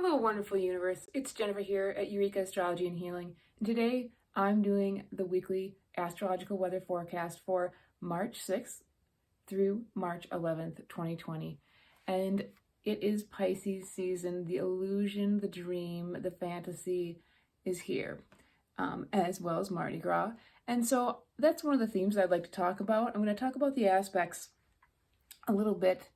Hello, wonderful universe. It's Jennifer here at Eureka Astrology and Healing. And today I'm doing the weekly astrological weather forecast for March 6th through March 11th, 2020. And it is Pisces season. The illusion, the dream, the fantasy is here, as well as Mardi Gras. And so that's one of the themes I'd like to talk about. I'm going to talk about the aspects a little bit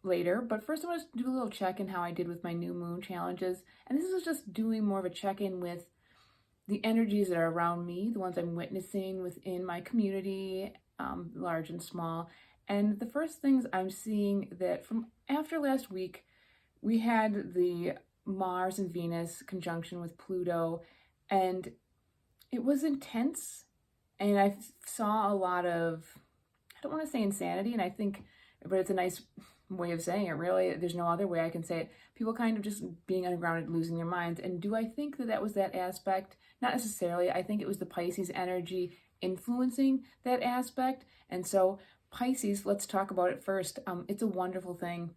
later, but first I want to do a little check-in how I did with my new moon challenges. And this is just doing more of a check-in with the energies that are around me, the ones I'm witnessing within my community, large and small. And the first things I'm seeing that from after last week, we had the Mars and Venus conjunction with Pluto, and it was intense. And I saw a lot of, I don't want to say insanity, and I think, but it's a nice way of saying it, really. There's no other way I can say it. People kind of just being ungrounded, losing their minds. And do I think that that was that aspect? Not necessarily. I think it was the Pisces energy influencing that aspect. And so Pisces, let's talk about it first. It's a wonderful thing.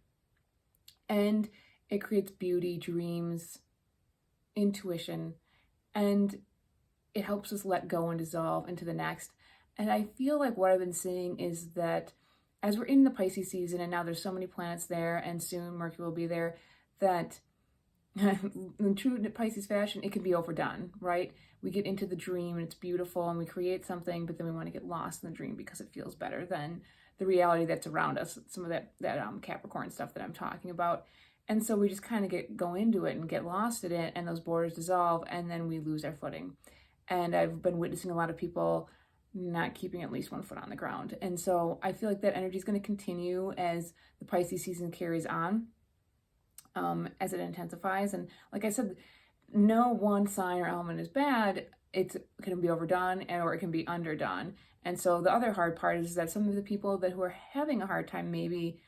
And it creates beauty, dreams, intuition, and it helps us let go and dissolve into the next. And I feel like what I've been seeing is that as we're in the Pisces season, and now there's so many planets there, and soon Mercury will be there, that in true Pisces fashion, it can be overdone, right? We get into the dream, and it's beautiful, and we create something, but then we want to get lost in the dream because it feels better than the reality that's around us, some of that Capricorn stuff that I'm talking about. And so we just kind of go into it and get lost in it, and those borders dissolve, and then we lose our footing. And I've been witnessing a lot of people not keeping at least one foot on the ground. And so I feel like that energy is going to continue as the Pisces season carries on, as it intensifies. And like I said, no one sign or element is bad. It's going to be overdone or it can be underdone. And so the other hard part is that some of the people who are having a hard time maybe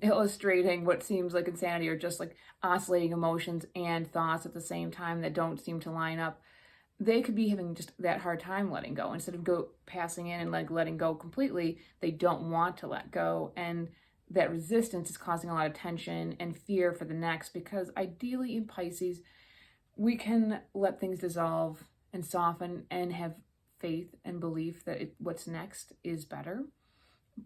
illustrating what seems like insanity or just like oscillating emotions and thoughts at the same time that don't seem to line up, they could be having just that hard time letting go. Instead of passing in and like letting go completely, they don't want to let go. And that resistance is causing a lot of tension and fear for the next, because ideally in Pisces, we can let things dissolve and soften and have faith and belief that what's next is better.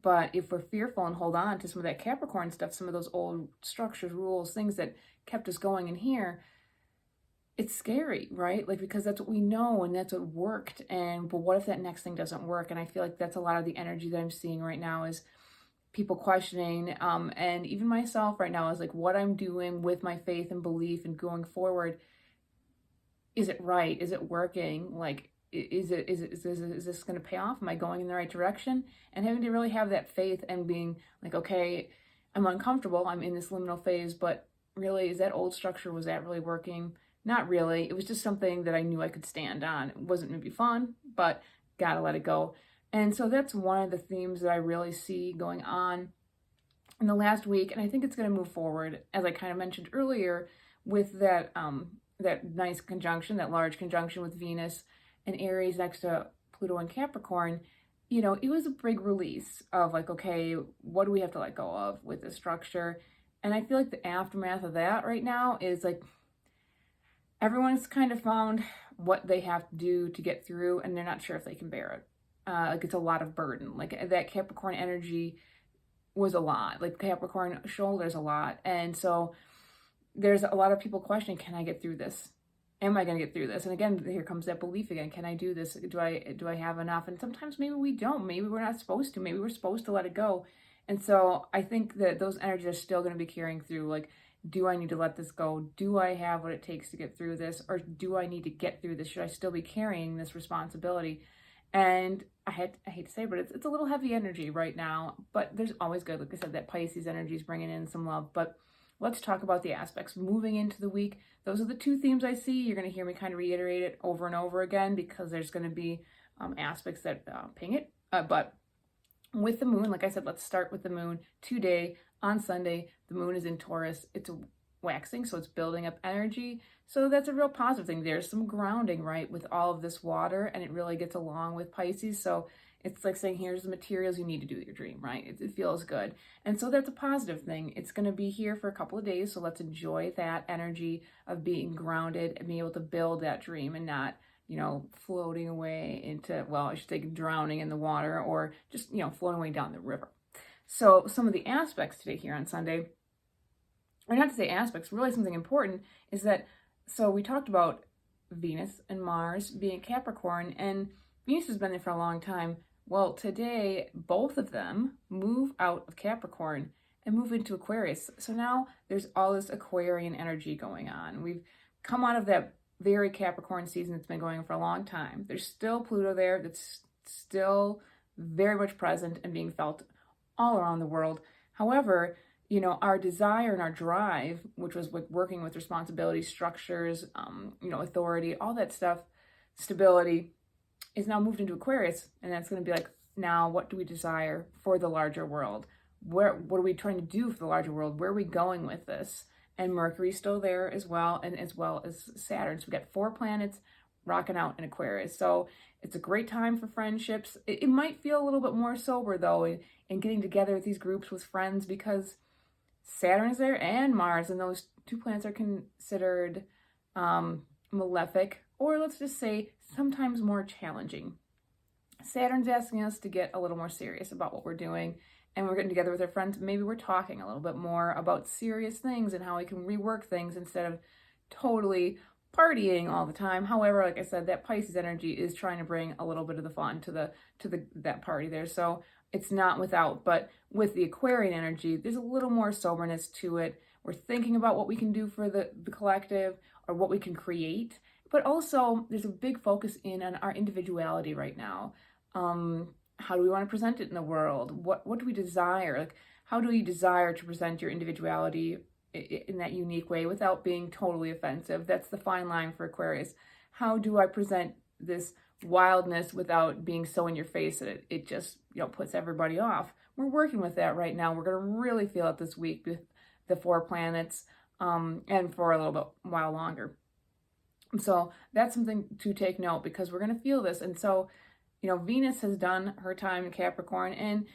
But if we're fearful and hold on to some of that Capricorn stuff, some of those old structures, rules, things that kept us going in here, it's scary, right? Like, because that's what we know and that's what worked. But what if that next thing doesn't work? And I feel like that's a lot of the energy that I'm seeing right now is people questioning, and even myself right now is like, what I'm doing with my faith and belief and going forward, is it right? Is it working? Like, is this going to pay off? Am I going in the right direction? And having to really have that faith and being like, okay, I'm uncomfortable. I'm in this liminal phase, but really, is that old structure, was that really working? Not really. It was just something that I knew I could stand on. It wasn't maybe fun, but gotta let it go. And so that's one of the themes that I really see going on in the last week. And I think it's going to move forward, as I kind of mentioned earlier, with that nice conjunction, that large conjunction with Venus and Aries next to Pluto and Capricorn. You know, it was a big release of like, okay, what do we have to let go of with this structure? And I feel like the aftermath of that right now is like, everyone's kind of found what they have to do to get through, and they're not sure if they can bear it. Like, it's a lot of burden. Like, that Capricorn energy was a lot. Like, Capricorn shoulders a lot. And so there's a lot of people questioning, can I get through this? Am I going to get through this? And again, here comes that belief again. Can I do this? Do I have enough? And sometimes maybe we don't. Maybe we're not supposed to. Maybe we're supposed to let it go. And so I think that those energies are still going to be carrying through. Like, do I need to let this go? Do I have what it takes to get through this? Or do I need to get through this? Should I still be carrying this responsibility? And I hate to say, but it's a little heavy energy right now. But there's always good. Like I said, that Pisces energy is bringing in some love. But let's talk about the aspects. Moving into the week, those are the two themes I see. You're going to hear me kind of reiterate it over and over again, because there's going to be aspects that ping it. But with the moon, like I said, let's start with the moon. Today, on Sunday, the moon is in Taurus. It's waxing, so it's building up energy. So that's a real positive thing. There's some grounding, right, with all of this water, and it really gets along with Pisces. So It's like saying, here's the materials you need to do your dream, right? It feels good. And so that's a positive thing. It's going to be here for a couple of days. So let's enjoy that energy of being grounded and being able to build that dream and not, floating away into, well, I should say drowning in the water or just, floating away down the river. So some of the aspects today here on Sunday, or not to say aspects, really something important is that, so we talked about Venus and Mars being Capricorn, and Venus has been there for a long time. Well, today, both of them move out of Capricorn and move into Aquarius. So now there's all this Aquarian energy going on. We've come out of that very Capricorn season that's been going for a long time. There's still Pluto there that's still very much present and being felt all around the world. However, our desire and our drive, which was like working with responsibility, structures, authority, all that stuff, stability, is now moved into Aquarius. And that's going to be like, now what do we desire for the larger world? What are we trying to do for the larger world? Where are we going with this? And Mercury's still there as well, and as well as Saturn. So we got 4 planets rocking out in Aquarius. So it's a great time for friendships. It might feel a little bit more sober though, in getting together with these groups with friends, because Saturn is there and Mars, and those 2 planets are considered malefic, or let's just say sometimes more challenging. Saturn's asking us to get a little more serious about what we're doing, and we're getting together with our friends. Maybe we're talking a little bit more about serious things and how we can rework things instead of totally partying all the time. However, like I said, that Pisces energy is trying to bring a little bit of the fun to that party there. So it's not without, but with the Aquarian energy, there's a little more soberness to it. We're thinking about what we can do for the collective or what we can create, but also there's a big focus in on our individuality right now. How do we want to present it in the world? What do we desire? Like, how do you desire to present your individuality in that unique way without being totally offensive? That's the fine line for Aquarius. How do I present this wildness without being so in your face that it just puts everybody off? We're working with that right now. We're going to really feel it this week with the 4 planets, and for a little bit while longer. So that's something to take note, because we're going to feel this. And so Venus has done her time in Capricorn, and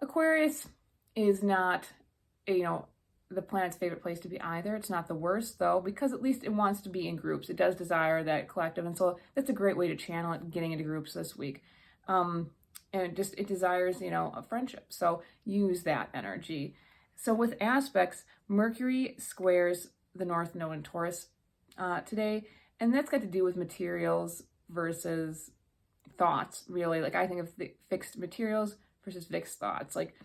Aquarius is not the planet's favorite place to be either. It's not the worst though, because at least it wants to be in groups. It does desire that collective, and so that's a great way to channel it, getting into groups this week. And it desires a friendship, so use that energy. So with aspects, Mercury squares the North Node in Taurus today, and that's got to do with materials versus thoughts, really. Like, I think of the fixed materials versus fixed thoughts. Like,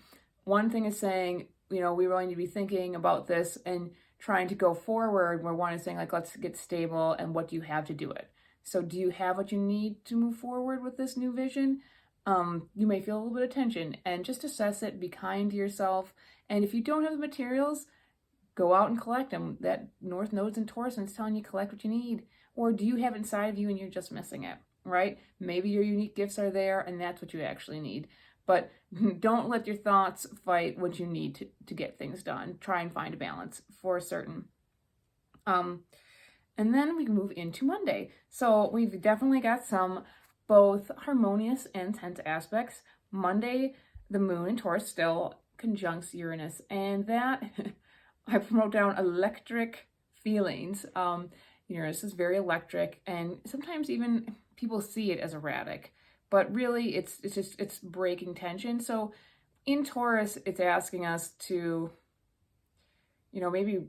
one thing is saying, we really need to be thinking about this and trying to go forward, where one is saying, like, let's get stable, and what do you have to do it? So do you have what you need to move forward with this new vision? You may feel a little bit of tension, and just assess it, be kind to yourself. And if you don't have the materials, go out and collect them. That North Node's in Taurus, and it's telling you collect what you need. Or do you have it inside of you and you're just missing it, right? Maybe your unique gifts are there and that's what you actually need. But don't let your thoughts fight what you need to get things done. Try and find a balance for certain. And then we move into Monday. So we've definitely got some both harmonious and tense aspects. Monday, the moon in Taurus still conjuncts Uranus, and that I wrote down electric feelings. Uranus is very electric, and sometimes even people see it as erratic, but really it's breaking tension. So in Taurus, it's asking us to, maybe,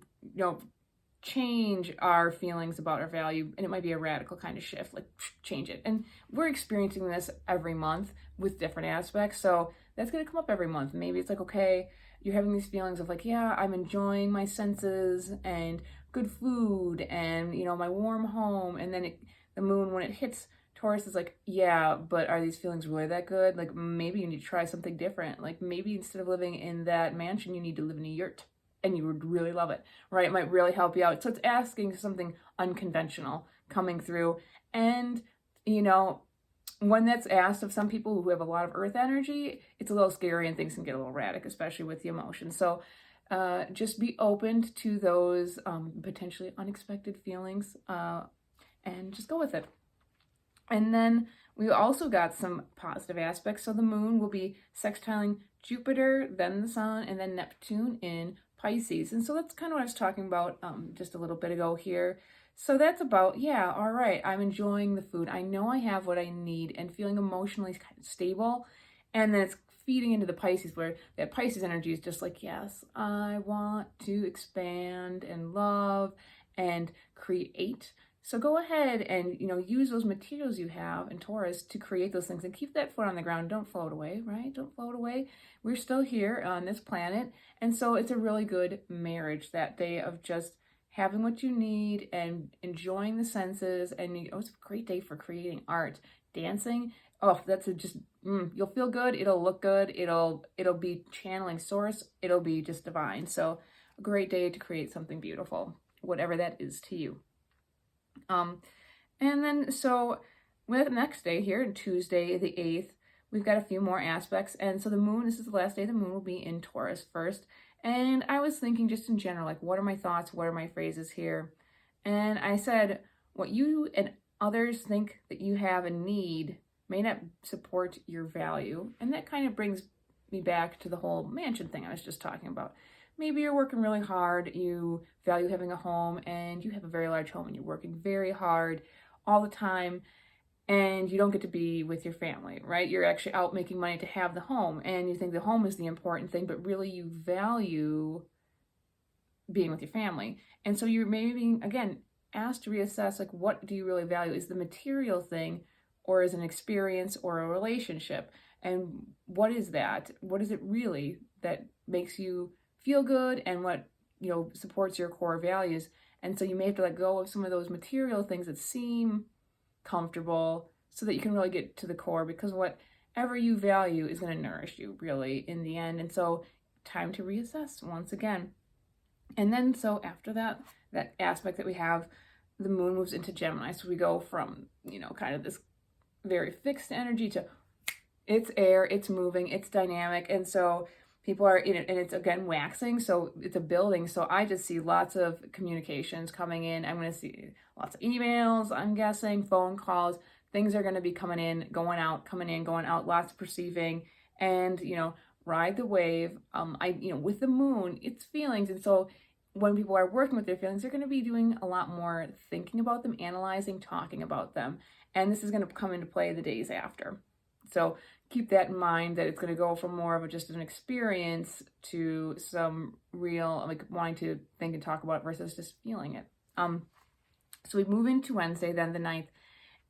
change our feelings about our value, and it might be a radical kind of shift, like change it. And we're experiencing this every month with different aspects, so that's going to come up every month. Maybe it's like, okay, you're having these feelings of like, yeah, I'm enjoying my senses and good food and my warm home, and then the moon, when it hits Taurus, is like, yeah, but are these feelings really that good? Like, maybe you need to try something different. Like, maybe instead of living in that mansion, you need to live in a yurt, and you would really love it, right? It might really help you out. So it's asking something unconventional coming through. And, when that's asked of some people who have a lot of earth energy, it's a little scary and things can get a little erratic, especially with the emotions. So just be open to those potentially unexpected feelings and just go with it. And then we also got some positive aspects. So the moon will be sextiling Jupiter, then the sun, and then Neptune in Pisces. And so that's kind of what I was talking about just a little bit ago here. So that's about, yeah, all right, I'm enjoying the food. I know I have what I need and feeling emotionally kind of stable. And then it's feeding into the Pisces, where that Pisces energy is just like, yes, I want to expand and love and create. So go ahead and, use those materials you have in Taurus to create those things and keep that foot on the ground. Don't float away, right? Don't float away. We're still here on this planet. And so it's a really good marriage that day of just having what you need and enjoying the senses. And it's a great day for creating art, dancing. Oh, you'll feel good. It'll look good. It'll be channeling source. It'll be just divine. So a great day to create something beautiful, whatever that is to you. And then so with the next day here, Tuesday the 8th, we've got a few more aspects. And so the moon, this is the last day the moon will be in Taurus first. And I was thinking just in general, like, what are my thoughts? What are my phrases here? And I said, what you and others think that you have a need may not support your value. And that kind of brings me back to the whole mansion thing I was just talking about. Maybe you're working really hard, you value having a home, and you have a very large home, and you're working very hard all the time, and you don't get to be with your family, right? You're actually out making money to have the home, and you think the home is the important thing, but really you value being with your family. And so you're maybe being, again, asked to reassess, like, what do you really value? Is the material thing, or is it an experience or a relationship? And what is that? What is it really that makes you feel good and what supports your core values? And so you may have to let go of some of those material things that seem comfortable so that you can really get to the core, because whatever you value is going to nourish you really in the end. And so time to reassess once again. And then so after that aspect that we have, the moon moves into Gemini. So we go from kind of this very fixed energy to it's air, it's moving, it's dynamic. And so people are in it, and it's again waxing, so it's a building. So I just see lots of communications coming in. I'm going to see lots of emails, I'm guessing, phone calls. Things are going to be coming in, going out, coming in, going out, lots of perceiving, and, ride the wave. With the moon, it's feelings. And so when people are working with their feelings, they're going to be doing a lot more thinking about them, analyzing, talking about them. And this is going to come into play the days after. So keep that in mind, that it's going to go from more of just an experience to some real, like, wanting to think and talk about it versus just feeling it. So we move into Wednesday, then the 9th,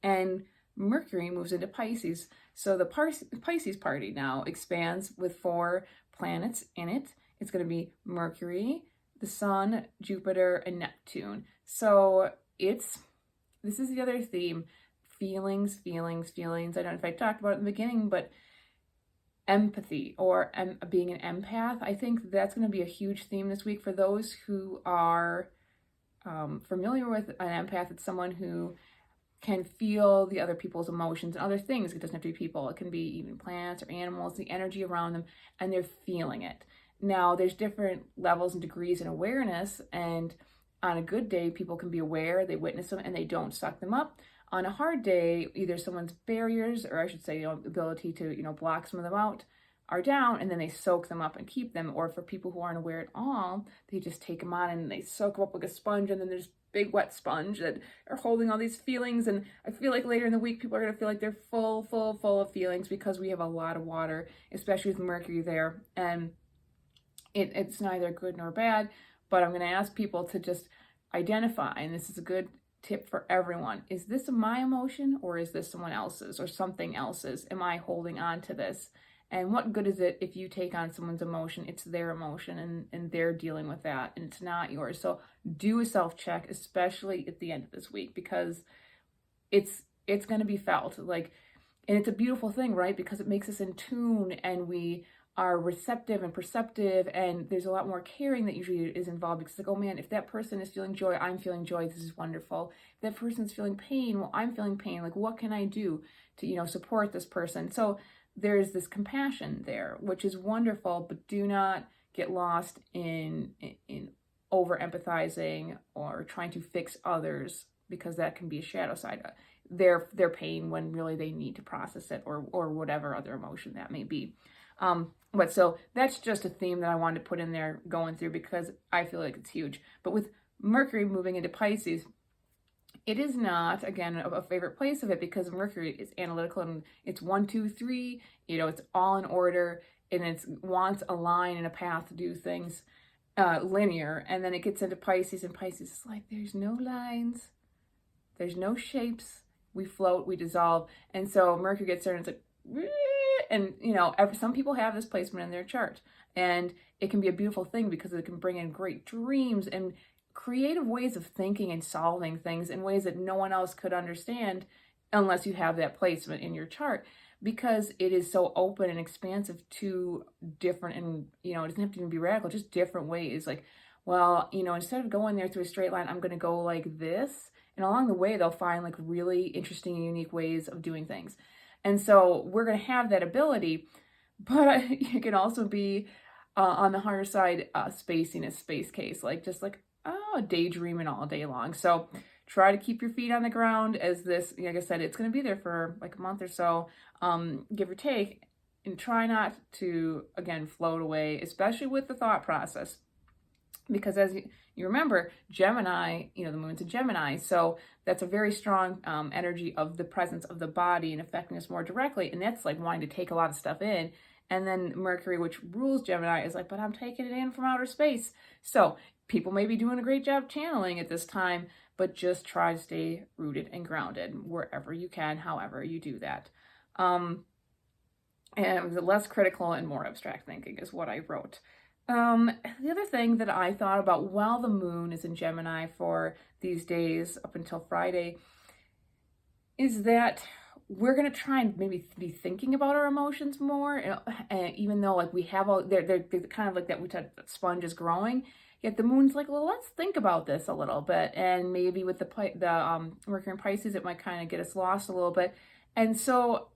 and Mercury moves into Pisces. So the Pisces party now expands with 4 planets in it. It's going to be Mercury, the Sun, Jupiter, and Neptune. So this is the other theme. Feelings. I don't know if I talked about it in the beginning, but empathy or being an empath. I think that's going to be a huge theme this week for those who are familiar with an empath. It's someone who can feel the other people's emotions and other things. It doesn't have to be people. It can be even plants or animals, the energy around them, and they're feeling it. Now, there's different levels and degrees in awareness, and on a good day, people can be aware, they witness them, and they don't suck them up. On a hard day, either someone's barriers, or I should say, ability to, block some of them out, are down, and then they soak them up and keep them. Or for people who aren't aware at all, they just take them on and they soak them up like a sponge, and then there's big wet sponge that are holding all these feelings. And I feel like later in the week, people are going to feel like they're full of feelings, because we have a lot of water, especially with Mercury there. And it's neither good nor bad, but I'm going to ask people to just identify, and this is a good tip for everyone. Is this my emotion, or is this someone else's or something else's? Am I holding on to this? And what good is it if you take on someone's emotion? It's their emotion, and they're dealing with that, and it's not yours. So do a self-check, especially at the end of this week, because it's going to be felt. And it's a beautiful thing, right? Because it makes us in tune, and we are receptive and perceptive, and there's a lot more caring that usually is involved, because it's like, oh man, if that person is feeling joy, I'm feeling joy, this is wonderful. If that person's feeling pain, well, I'm feeling pain, like, what can I do to support this person? So there's this compassion there, which is wonderful, but do not get lost in over empathizing or trying to fix others, because that can be a shadow side. their pain when really they need to process it, or whatever other emotion that may be. But so that's just a theme that I wanted to put in there going through, because I feel like it's huge. But with Mercury moving into Pisces, it is not, again, a favorite place of it, because Mercury is analytical and it's 1, 2, 3, it's all in order, and it wants a line and a path to do things linear. And then it gets into Pisces, and Pisces is like, there's no lines, there's no shapes, we float, we dissolve. And so Mercury gets there and it's like, and some people have this placement in their chart, and it can be a beautiful thing because it can bring in great dreams and creative ways of thinking and solving things in ways that no one else could understand unless you have that placement in your chart, because it is so open and expansive to different, and it doesn't have to even be radical, just different ways. Like, well, instead of going there through a straight line, I'm going to go like this, and along the way they'll find like really interesting and unique ways of doing things. And so we're going to have that ability, but it can also be on the harder side, spacing a space case, like just like daydreaming all day long. So try to keep your feet on the ground, as this, like I said, it's going to be there for like a month or so, give or take, and try not to, again, float away, especially with the thought process. Because as you remember, Gemini, the moon's in Gemini, so that's a very strong energy of the presence of the body and affecting us more directly, and that's like wanting to take a lot of stuff in. And then Mercury, which rules Gemini, is like, but I'm taking it in from outer space. So people may be doing a great job channeling at this time, but just try to stay rooted and grounded wherever you can, however you do that. And less critical and more abstract thinking is what I wrote. The other thing that I thought about while the moon is in Gemini for these days up until Friday is that we're going to try and maybe be thinking about our emotions more, even though like we have all, they're kind of like that, that sponge is growing, yet the moon's like, well, let's think about this a little bit. And maybe with the Mercury in Pisces, it might kind of get us lost a little bit. And so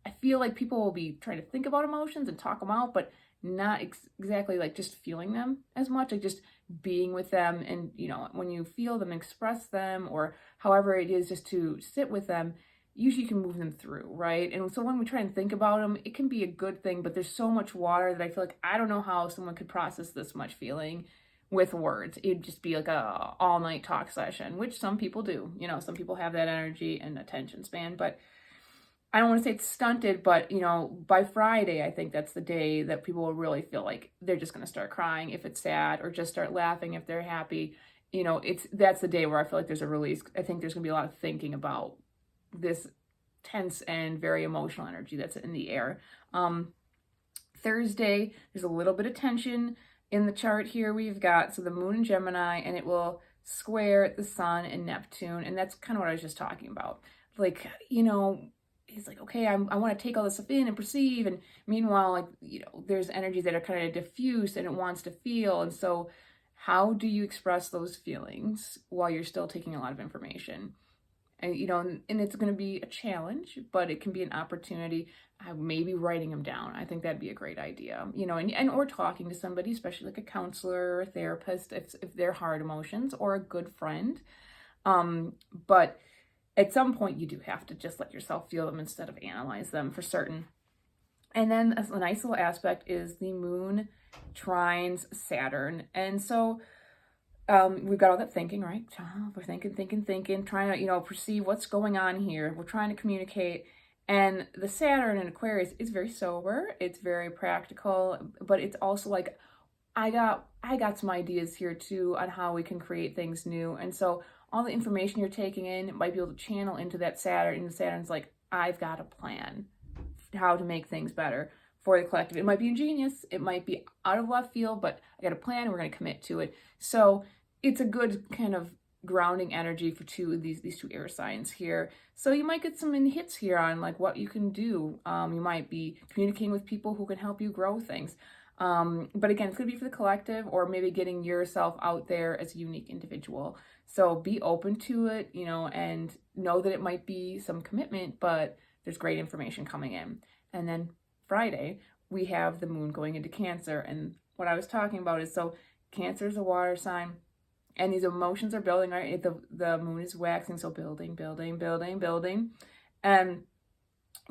I feel like people will be trying to think about emotions and talk them out, but not exactly like just feeling them as much, like just being with them. And, when you feel them, express them, or however it is, just to sit with them, usually you can move them through, right? And so when we try and think about them, it can be a good thing, but there's so much water that I feel like I don't know how someone could process this much feeling with words. It'd just be like a all-night talk session, which some people do. Some people have that energy and attention span, but I don't want to say it's stunted, but, by Friday, I think that's the day that people will really feel like they're just going to start crying if it's sad, or just start laughing if they're happy. That's the day where I feel like there's a release. I think there's going to be a lot of thinking about this tense and very emotional energy that's in the air. Thursday, there's a little bit of tension in the chart here. We've got, so the moon in Gemini, and it will square the sun and Neptune. And that's kind of what I was just talking about. Like, he's like, okay, I want to take all this stuff in and perceive. And meanwhile, like, there's energies that are kind of diffuse and it wants to feel. And so how do you express those feelings while you're still taking a lot of information? And, and it's going to be a challenge, but it can be an opportunity. Maybe writing them down. I think that'd be a great idea, and or talking to somebody, especially like a counselor or a therapist, if they're hard emotions, or a good friend. But at some point you do have to just let yourself feel them instead of analyze them, for certain. And then a nice little aspect is the moon trines Saturn. And so we've got all that thinking, right? We're thinking, trying to, perceive what's going on here. We're trying to communicate. And the Saturn in Aquarius is very sober. It's very practical, but it's also like, I got some ideas here too on how we can create things new. And so all the information you're taking in might be able to channel into that Saturn. And Saturn's like, I've got a plan how to make things better for the collective. It might be ingenious. It might be out of left field, but I got a plan and we're going to commit to it. So it's a good kind of grounding energy for these two air signs here. So you might get some hits here on like what you can do. You might be communicating with people who can help you grow things. But again, it's going to be for the collective, or maybe getting yourself out there as a unique individual. So be open to it, and know that it might be some commitment, but there's great information coming in. And then Friday, we have the moon going into Cancer. And what I was talking about is, so Cancer is a water sign. And these emotions are building, right? The moon is waxing, so building, building, building, building. And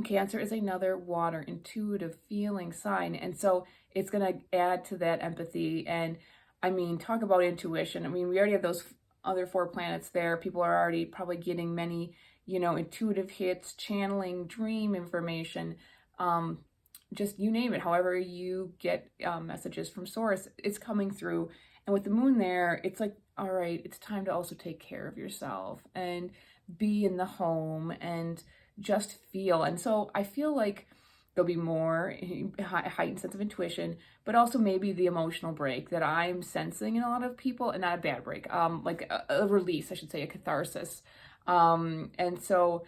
Cancer is another water, intuitive feeling sign. And so it's going to add to that empathy. And I mean, talk about intuition. I mean, we already have those other 4 planets there. People are already probably getting many, intuitive hits, channeling dream information. Just you name it, however you get messages from source, it's coming through. And with the moon there, it's like, all right, it's time to also take care of yourself and be in the home and just feel. And so I feel like there'll be more heightened sense of intuition, but also maybe the emotional break that I'm sensing in a lot of people, and not a bad break, like a release, I should say, a catharsis. And so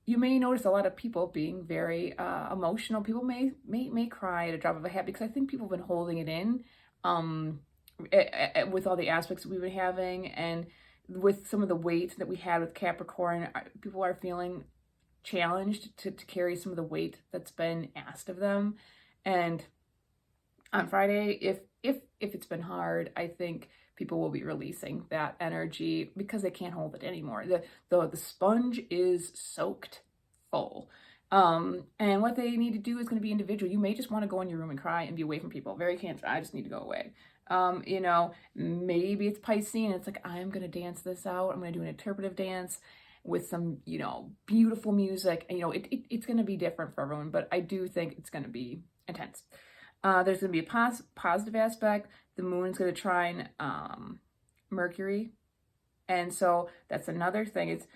you may notice a lot of people being very emotional. People may cry at a drop of a hat, because I think people have been holding it in with all the aspects that we've been having, and with some of the weight that we had with Capricorn. People are feeling challenged to carry some of the weight that's been asked of them. And on Friday, if it's been hard, I think people will be releasing that energy because they can't hold it anymore. The sponge is soaked full. And what they need to do is going to be individual. You may just want to go in your room and cry and be away from people. Very Cancer, I just need to go away. Maybe it's Piscean. It's like, I'm going to dance this out. I'm going to do an interpretive dance with some, beautiful music. And, it's going to be different for everyone, but I do think it's going to be intense. There's going to be a positive aspect. The moon's going to trine Mercury. And so that's another thing. It's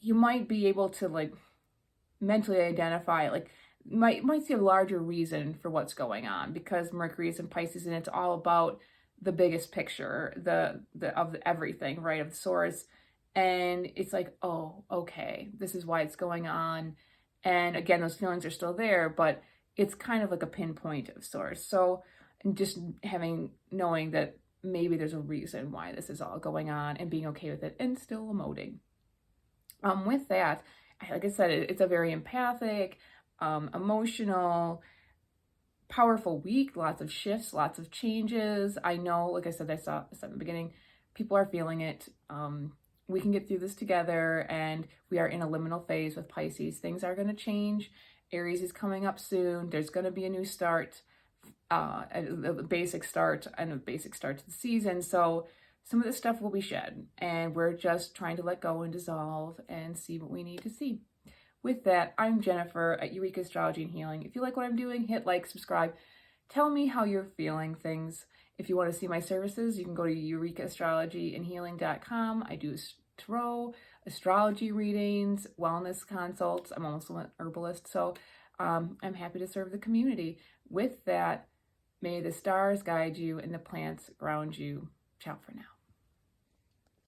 you might be able to like mentally identify, like might see a larger reason for what's going on, because Mercury is in Pisces, and it's all about the biggest picture, of everything, right, of the source. And it's like, oh, okay, this is why it's going on. And again, those feelings are still there, but it's kind of like a pinpoint of source. So just knowing that maybe there's a reason why this is all going on, and being okay with it and still emoting. With that, like I said, it's a very empathic, emotional, powerful week. Lots of shifts, lots of changes. I know, like I said in the beginning, people are feeling it. We can get through this together, and we are in a liminal phase with Pisces. Things are going to change. Aries is coming up soon. There's going to be a new start, a basic start to the season. So some of this stuff will be shed, and we're just trying to let go and dissolve and see what we need to see. With that, I'm Jennifer at Eureka Astrology and Healing. If you like what I'm doing, hit like, subscribe. Tell me how you're feeling things. If you want to see my services, you can go to eurekaastrologyandhealing.com. I do tarot, astrology readings, wellness consults. I'm also an herbalist, so I'm happy to serve the community. With that, may the stars guide you and the plants ground you. Ciao for now.